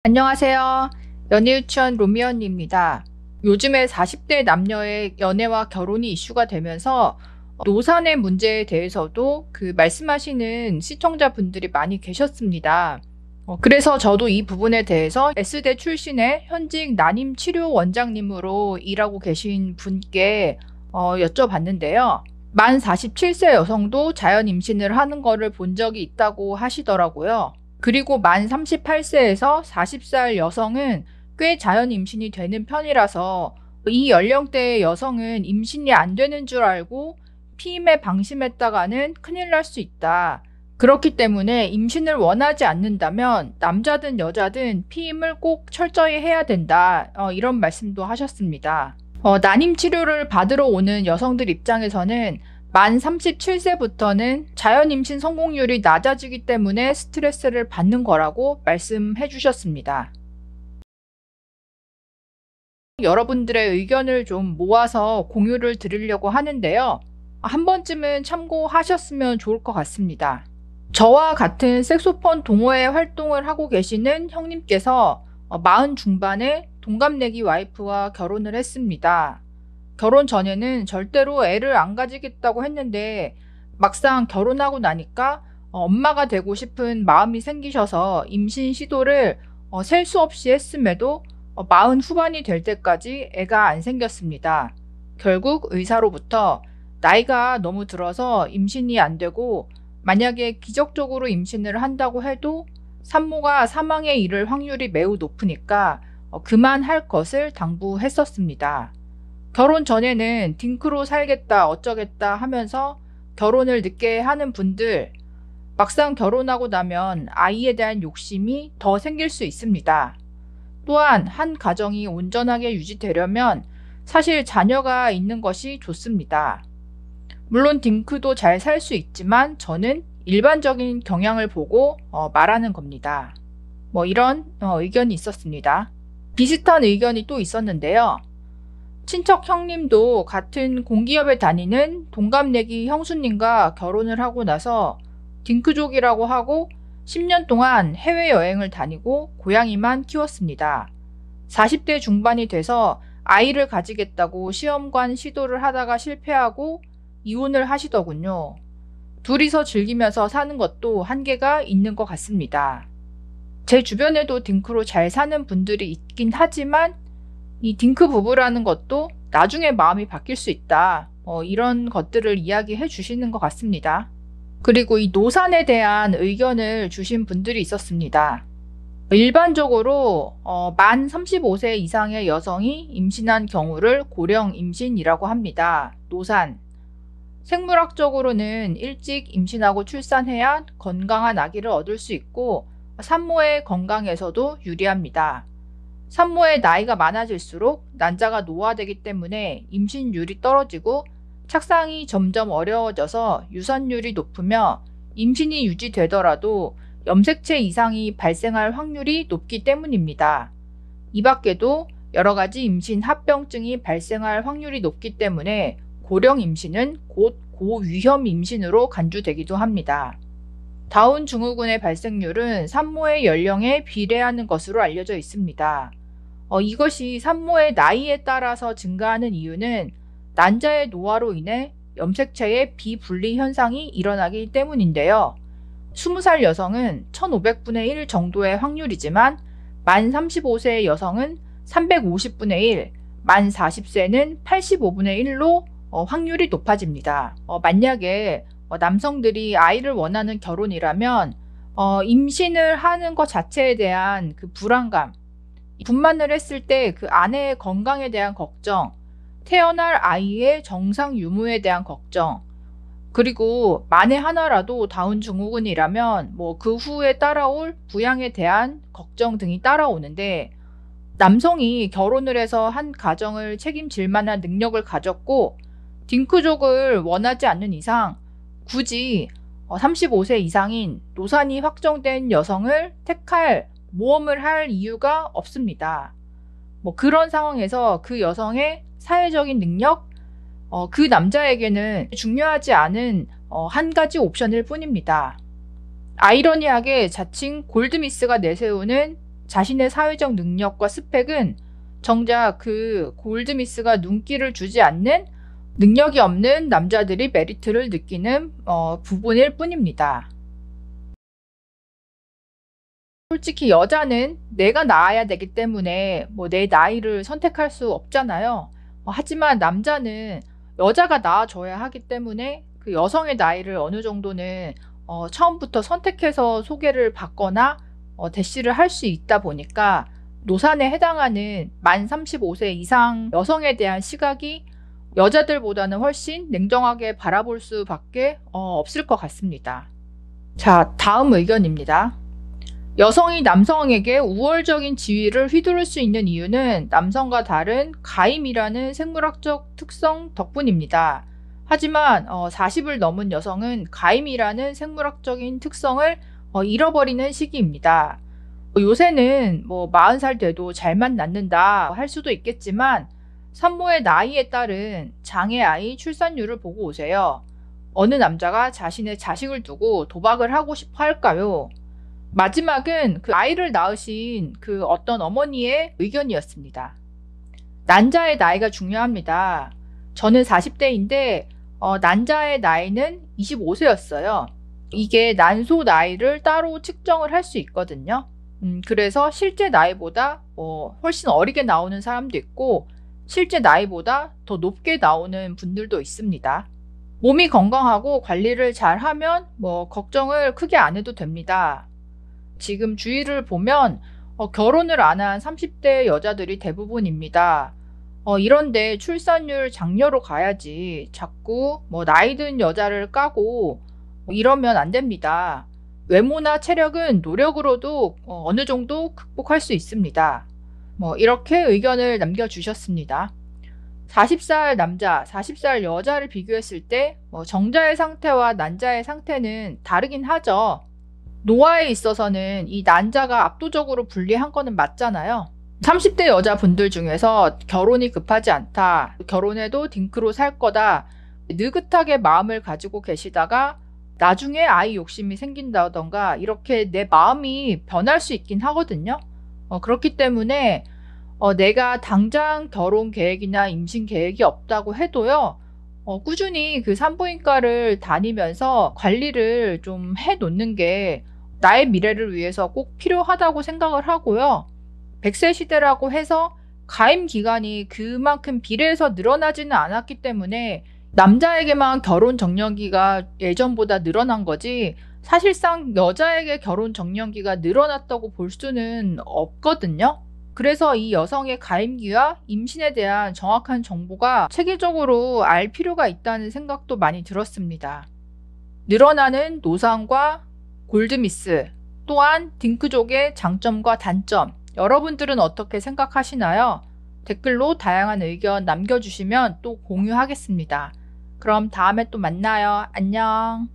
안녕하세요. 연애유치원 로미 언니입니다. 요즘에 40대 남녀의 연애와 결혼이 이슈가 되면서 노산의 문제에 대해서도 말씀하시는 시청자분들이 많이 계셨습니다. 그래서 저도 이 부분에 대해서 S대 출신의 현직 난임 치료 원장님으로 일하고 계신 분께 여쭤봤는데요. 만 47세 여성도 자연 임신을 하는 거를 본 적이 있다고 하시더라고요. 그리고 만 38세에서 40살 여성은 꽤 자연 임신이 되는 편이라서 이 연령대의 여성은 임신이 안 되는 줄 알고 피임에 방심했다가는 큰일 날 수 있다. 그렇기 때문에 임신을 원하지 않는다면 남자든 여자든 피임을 꼭 철저히 해야 된다. 이런 말씀도 하셨습니다. 난임 치료를 받으러 오는 여성들 입장에서는 만 37세부터는 자연 임신 성공률이 낮아지기 때문에 스트레스를 받는 거라고 말씀해 주셨습니다. 여러분들의 의견을 좀 모아서 공유를 드리려고 하는데요. 한 번쯤은 참고하셨으면 좋을 것 같습니다. 저와 같은 색소폰 동호회 활동을 하고 계시는 형님께서 40 중반에 동갑내기 와이프와 결혼을 했습니다. 결혼 전에는 절대로 애를 안 가지겠다고 했는데 막상 결혼하고 나니까 엄마가 되고 싶은 마음이 생기셔서 임신 시도를 셀 수 없이 했음에도 40 후반이 될 때까지 애가 안 생겼습니다. 결국 의사로부터 나이가 너무 들어서 임신이 안 되고 만약에 기적적으로 임신을 한다고 해도 산모가 사망에 이를 확률이 매우 높으니까 그만할 것을 당부했었습니다. 결혼 전에는 딩크로 살겠다 어쩌겠다 하면서 결혼을 늦게 하는 분들, 막상 결혼하고 나면 아이에 대한 욕심이 더 생길 수 있습니다. 또한 한 가정이 온전하게 유지되려면 사실 자녀가 있는 것이 좋습니다. 물론 딩크도 잘 살 수 있지만 저는 일반적인 경향을 보고 말하는 겁니다. 이런 의견이 있었습니다. 비슷한 의견이 또 있었는데요. 친척 형님도 같은 공기업에 다니는 동갑내기 형수님과 결혼을 하고 나서 딩크족이라고 하고 10년 동안 해외여행을 다니고 고양이만 키웠습니다. 40대 중반이 돼서 아이를 가지겠다고 시험관 시도를 하다가 실패하고 이혼을 하시더군요. 둘이서 즐기면서 사는 것도 한계가 있는 것 같습니다. 제 주변에도 딩크로 잘 사는 분들이 있긴 하지만 이 딩크 부부라는 것도 나중에 마음이 바뀔 수 있다. 이런 것들을 이야기해 주시는 것 같습니다. 그리고 이 노산에 대한 의견을 주신 분들이 있었습니다. 일반적으로 만 35세 이상의 여성이 임신한 경우를 고령 임신이라고 합니다. 노산. 생물학적으로는 일찍 임신하고 출산해야 건강한 아기를 얻을 수 있고 산모의 건강에서도 유리합니다. 산모의 나이가 많아질수록 난자가 노화되기 때문에 임신율이 떨어지고 착상이 점점 어려워져서 유산율이 높으며 임신이 유지되더라도 염색체 이상이 발생할 확률이 높기 때문입니다. 이 밖에도 여러 가지 임신 합병증이 발생할 확률이 높기 때문에 고령 임신은 곧 고위험 임신으로 간주되기도 합니다. 다운 증후군의 발생률은 산모의 연령에 비례하는 것으로 알려져 있습니다. 이것이 산모의 나이에 따라서 증가하는 이유는 난자의 노화로 인해 염색체의 비분리 현상이 일어나기 때문인데요. 20살 여성은 1500분의 1 정도의 확률이지만 만 35세의 여성은 350분의 1, 만 40세는 85분의 1로 확률이 높아집니다. 만약에 남성들이 아이를 원하는 결혼이라면 임신을 하는 것 자체에 대한 그 불안감, 분만을 했을 때 그 아내의 건강에 대한 걱정, 태어날 아이의 정상 유무에 대한 걱정, 그리고 만에 하나라도 다운 증후군이라면 그 후에 따라올 부양에 대한 걱정 등이 따라오는데 남성이 결혼을 해서 한 가정을 책임질 만한 능력을 가졌고 딩크족을 원하지 않는 이상 굳이 35세 이상인 노산이 확정된 여성을 택할 모험을 할 이유가 없습니다. 그런 상황에서 그 여성의 사회적인 능력, 그 남자에게는 중요하지 않은 한 가지 옵션일 뿐입니다. 아이러니하게 자칭 골드미스가 내세우는 자신의 사회적 능력과 스펙은 정작 그 골드미스가 눈길을 주지 않는 능력이 없는 남자들이 메리트를 느끼는 부분일 뿐입니다. 솔직히 여자는 내가 낳아야 되기 때문에 내 나이를 선택할 수 없잖아요. 하지만 남자는 여자가 낳아줘야 하기 때문에 그 여성의 나이를 어느 정도는 처음부터 선택해서 소개를 받거나 대시를 할 수 있다 보니까 노산에 해당하는 만 35세 이상 여성에 대한 시각이 여자들보다는 훨씬 냉정하게 바라볼 수밖에 없을 것 같습니다. 자, 다음 의견입니다. 여성이 남성에게 우월적인 지위를 휘두를 수 있는 이유는 남성과 다른 가임이라는 생물학적 특성 덕분입니다. 하지만 40을 넘은 여성은 가임이라는 생물학적인 특성을 잃어버리는 시기입니다. 요새는 40살 돼도 잘만 낳는다 할 수도 있겠지만 산모의 나이에 따른 장애아이 출산율을 보고 오세요. 어느 남자가 자신의 자식을 두고 도박을 하고 싶어 할까요? 마지막은 그 아이를 낳으신 그 어떤 어머니의 의견이었습니다. 난자의 나이가 중요합니다. 저는 40대인데 난자의 나이는 25세였어요. 이게 난소 나이를 따로 측정을 할 수 있거든요. 그래서 실제 나이보다 훨씬 어리게 나오는 사람도 있고 실제 나이보다 더 높게 나오는 분들도 있습니다. 몸이 건강하고 관리를 잘하면 걱정을 크게 안 해도 됩니다. 지금 주위를 보면 결혼을 안 한 30대 여자들이 대부분입니다. 이런데 출산율 장려로 가야지 자꾸 나이 든 여자를 까고 이러면 안 됩니다. 외모나 체력은 노력으로도 어느 정도 극복할 수 있습니다. 이렇게 의견을 남겨주셨습니다. 40살 남자, 40살 여자를 비교했을 때 정자의 상태와 난자의 상태는 다르긴 하죠. 노화에 있어서는 이 난자가 압도적으로 불리한 거는 맞잖아요. 30대 여자분들 중에서 결혼이 급하지 않다, 결혼해도 딩크로 살 거다, 느긋하게 마음을 가지고 계시다가 나중에 아이 욕심이 생긴다던가 이렇게 내 마음이 변할 수 있긴 하거든요. 그렇기 때문에 내가 당장 결혼 계획이나 임신 계획이 없다고 해도요. 꾸준히 그 산부인과를 다니면서 관리를 좀 해놓는 게 나의 미래를 위해서 꼭 필요하다고 생각을 하고요. 100세 시대라고 해서 가임 기간이 그만큼 비례해서 늘어나지는 않았기 때문에 남자에게만 결혼 정년기가 예전보다 늘어난 거지 사실상 여자에게 결혼 정년기가 늘어났다고 볼 수는 없거든요. 그래서 이 여성의 가임기와 임신에 대한 정확한 정보가 체계적으로 알 필요가 있다는 생각도 많이 들었습니다. 늘어나는 노산과 골드미스, 또한 딩크족의 장점과 단점, 여러분들은 어떻게 생각하시나요? 댓글로 다양한 의견 남겨주시면 또 공유하겠습니다. 그럼 다음에 또 만나요. 안녕.